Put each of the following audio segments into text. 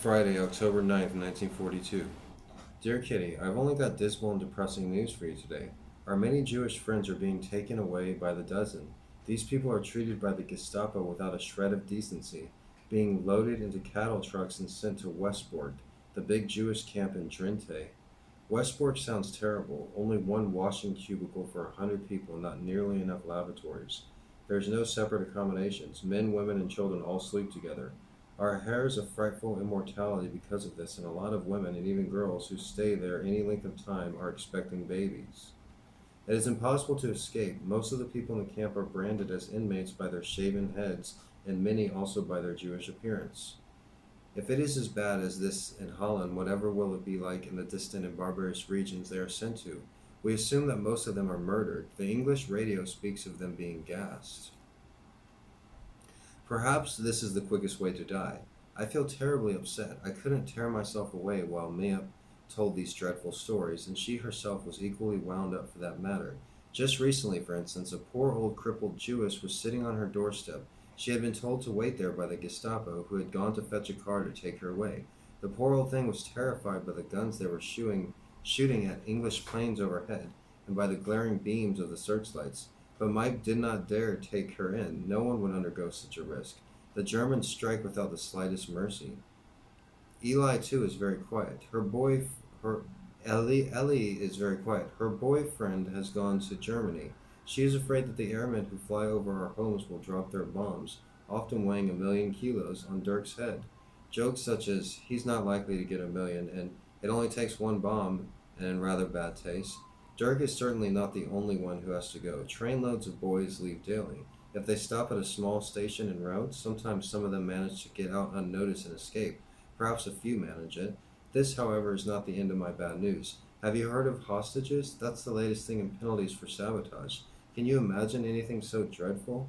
Friday, October 9th, 1942. Dear Kitty, I've only got dismal and depressing news for you today. Our many Jewish friends are being taken away by the dozen. These people are treated by the Gestapo without a shred of decency, being loaded into cattle trucks and sent to Westport, the big Jewish camp in Drenthe. Westport sounds terrible. Only one washing cubicle for 100 people, not nearly enough lavatories. There's no separate accommodations. Men, women, and children all sleep together. Our hair is a frightful immortality because of this, and a lot of women and even girls who stay there any length of time are expecting babies. It is impossible to escape. Most of the people in the camp are branded as inmates by their shaven heads, and many also by their Jewish appearance. If it is as bad as this in Holland, whatever will it be like in the distant and barbarous regions they are sent to? We assume that most of them are murdered. The English radio speaks of them being gassed. Perhaps this is the quickest way to die. I feel terribly upset. I couldn't tear myself away while Mia told these dreadful stories, and she herself was equally wound up for that matter. Just recently, for instance, a poor old crippled Jewess was sitting on her doorstep. She had been told to wait there by the Gestapo, who had gone to fetch a car to take her away. The poor old thing was terrified by the guns they were shooting at English planes overhead, and by the glaring beams of the searchlights. But Mike did not dare take her in. No one would undergo such a risk. The Germans strike without the slightest mercy. Eli, too, is very quiet. Ellie is very quiet. Her boyfriend has gone to Germany. She is afraid that the airmen who fly over our homes will drop their bombs, often weighing 1,000,000 kilos, on Dirk's head. Jokes such as, he's not likely to get 1,000,000, and it only takes one bomb, and in rather bad taste. Dirk is certainly not the only one who has to go. Trainloads of boys leave daily. If they stop at a small station en route, sometimes some of them manage to get out unnoticed and escape. Perhaps a few manage it. This, however, is not the end of my bad news. Have you heard of hostages? That's the latest thing in penalties for sabotage. Can you imagine anything so dreadful?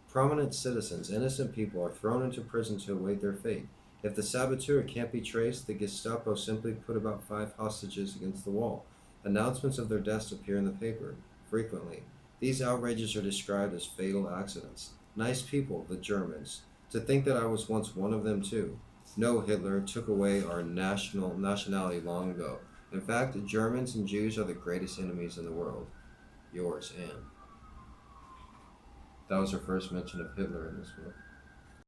Prominent citizens, innocent people, are thrown into prison to await their fate. If the saboteur can't be traced, the Gestapo simply put about 5 hostages against the wall. Announcements of their deaths appear in the paper, frequently. These outrages are described as fatal accidents. Nice people, the Germans. To think that I was once one of them too. No, Hitler took away our nationality long ago. In fact, Germans and Jews are the greatest enemies in the world. Yours, Anne. That was her first mention of Hitler in this book.